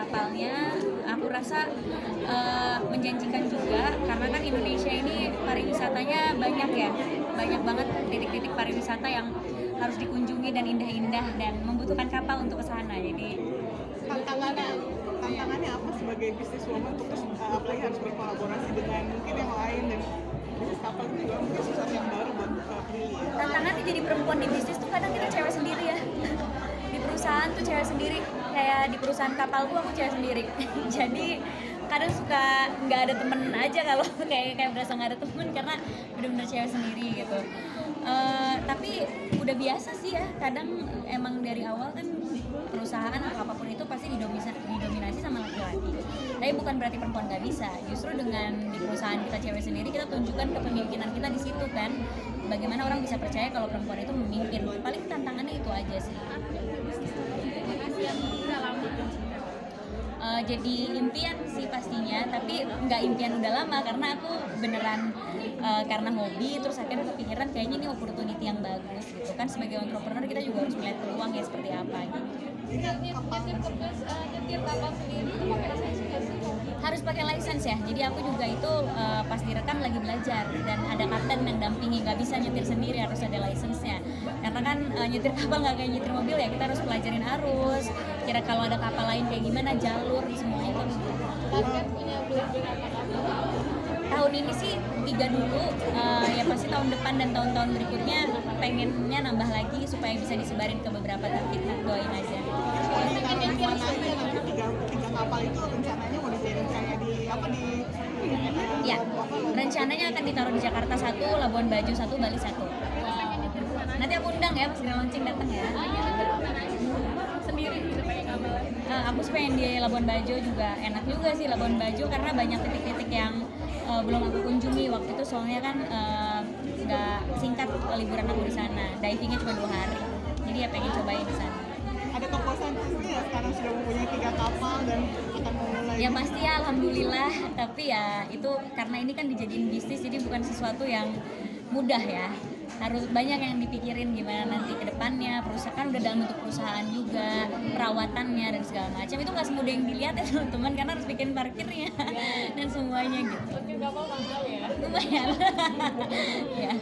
kapalnya aku rasa menjanjikan juga, karena kan Indonesia ini pariwisatanya banyak ya, banyak banget titik-titik pariwisata yang harus dikunjungi dan indah-indah dan membutuhkan kapal untuk ke sana. Jadi tantangannya apa sebagai bisnis woman untuk terus apalagi harus berkolaborasi dengan mungkin yang lain, dan bisnis kapal itu juga mungkin sesuatu yang baru buat Prilly. tantangannya jadi perempuan di bisnis tuh kadang kita cewek sendiri ya. Di perusahaan tuh cewek sendiri, kayak di perusahaan kapalku aku cewek sendiri. Jadi kadang suka nggak ada temen aja kalau kayak berasa nggak ada temen karena benar-benar cewek sendiri gitu. Tapi udah biasa sih ya, kadang emang dari awal kan perusahaan atau apapun itu pasti didominasi sama laki-laki. Tapi bukan berarti perempuan nggak bisa. Justru dengan di perusahaan kita cewek sendiri, kita tunjukkan kepemimpinan kita di situ kan. Bagaimana orang bisa percaya kalau perempuan itu memimpin. Paling tantangannya itu aja sih. Jadi impian sih pastinya, tapi nggak impian udah lama karena aku beneran karena hobi terus akhirnya kepikiran kayaknya ini opportunity yang bagus gitu kan. Sebagai entrepreneur kita juga harus melihat peluang ya seperti apa gitu. Nyetir kapal sendiri itu pakai lisensi nggak sih? Harus pakai license ya, jadi aku juga itu pas direkam lagi belajar dan ada kapten yang dampingi, nggak bisa nyetir sendiri, harus ada license-nya karena kan nyetir kapal nggak kayak nyetir mobil ya, kita harus pelajarin arus, kira kalau ada kapal lain kayak gimana, jalur, semuanya itu. Target punya berapa kapal? Tahun ini sih 3 dulu, ya pasti tahun depan dan tahun-tahun berikutnya pengennya nambah lagi supaya bisa disebarin ke beberapa titik, doain aja. Ditaruh di mana aja nanti tiga kapal itu rencananya mau dijadiin kayak di Ya, rencananya akan ditaruh di Jakarta 1, Labuan Bajo 1, Bali 1. Nanti aku undang ya pas Grand Launching datang ya. Sendiri bisa pakai kapal. Aku sih pengen di Labuan Bajo juga, enak juga sih Labuan Bajo karena banyak titik-titik yang belum aku kunjungi waktu itu, soalnya kan nggak singkat liburan aku di sana, divingnya cuma 2 hari, jadi ya pengen cobain di sana. ada kepuasan pasti ya sekarang sudah mempunyai 3 kapal dan akan memulai. Ya pasti ya, alhamdulillah, tapi ya itu karena ini kan dijadiin bisnis, jadi bukan sesuatu yang mudah ya, harus banyak yang dipikirin gimana nanti ke depannya. Perusahaan udah dalam bentuk perusahaan juga, perawatannya dan segala macam itu nggak semudah yang dilihat ya teman-teman, karena harus bikin parkirnya dan semuanya gitu. Nyetir kapal mahal ya. Lumayan. Ya.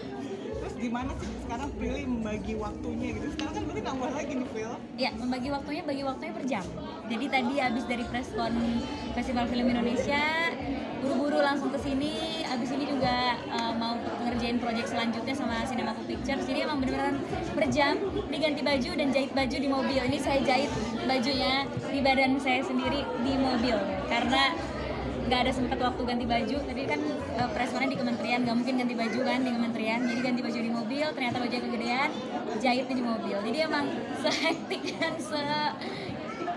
Terus gimana sih sekarang Prilly membagi waktunya gitu? Sekarang kan berarti nambah lagi nih Pril. Ya, bagi waktunya per jam. Jadi tadi habis dari preskon Festival Film Indonesia, buru-buru langsung ke sini. Habis ini juga mau ngerjain proyek selanjutnya sama Cinemaku Pictures. Jadi emang beneran per jam, diganti baju dan jahit baju di mobil. Ini saya jahit bajunya di badan saya sendiri di mobil karena nggak ada sempat waktu ganti baju. Tadi kan preskonnya di kementerian, nggak mungkin ganti baju kan di kementerian, jadi ganti baju di mobil. Ternyata bajunya kegedean, jahitnya di mobil. Jadi emang sehektik dan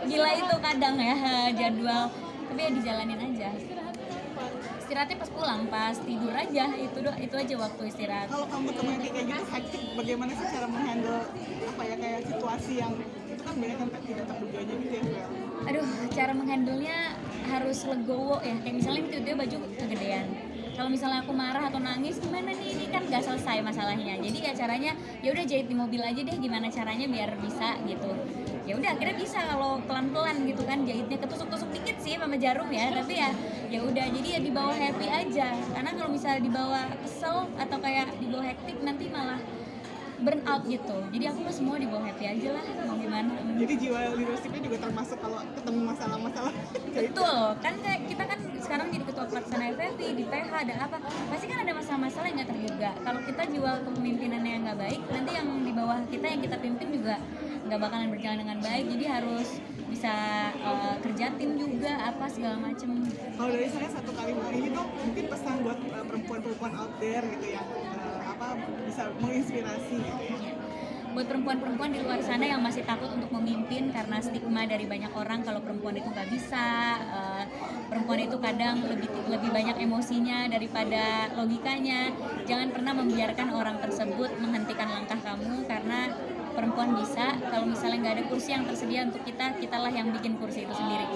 gila itu kadang ya jadwal, tapi ya dijalanin aja. Istirahatnya pas pulang, pas tidur aja, itu aja waktu istirahat. Kalau kamu temuin kayak gitu hektik, bagaimana sih cara menghandle apa ya kayak situasi yang itu kan banyak kan tidak terduganya gitu ya Pril? Aduh, cara menghandle-nya harus legowo ya. Kayak misalnya tiba-tiba baju kegedean. Kalau misalnya aku marah atau nangis, gimana nih? Ini kan nggak selesai masalahnya. Jadi ya caranya, ya udah jahit di mobil aja deh. Gimana caranya biar bisa gitu. Ya udah akhirnya bisa kalau pelan-pelan gitu kan, jahitnya ketusuk-tusuk dikit sih sama jarum ya. Tapi ya udah. Jadi ya dibawa happy aja. Karena kalau misalnya dibawa kesel atau kayak dibawa hektik nanti malah burn out gitu. Jadi aku mah semua dibawa happy aja lah, mau gimana. Jadi jiwa leadershipnya juga termasuk kalau ketemu masalah-masalah. Betul, kan kayak kita kan sekarang jadi ketua pelaksana FFI, di PH ada apa, pasti kan ada masalah-masalah yang nggak terduga. Kalau kita jual kepemimpinannya yang nggak baik, nanti yang di bawah kita yang kita pimpin juga nggak bakalan berjalan dengan baik. Jadi harus bisa kerja tim juga, apa segala macem. Kalau dari saya satu kalimat ini tuh mungkin pesan buat perempuan-perempuan out there gitu yang bisa menginspirasi gitu ya. Buat perempuan-perempuan di luar sana yang masih takut untuk memimpin karena stigma dari banyak orang kalau perempuan itu nggak bisa, perempuan itu kadang lebih banyak emosinya daripada logikanya. Jangan pernah membiarkan orang tersebut menghentikan langkah kamu, karena perempuan bisa. Kalau misalnya nggak ada kursi yang tersedia untuk kita, kitalah yang bikin kursi itu sendiri.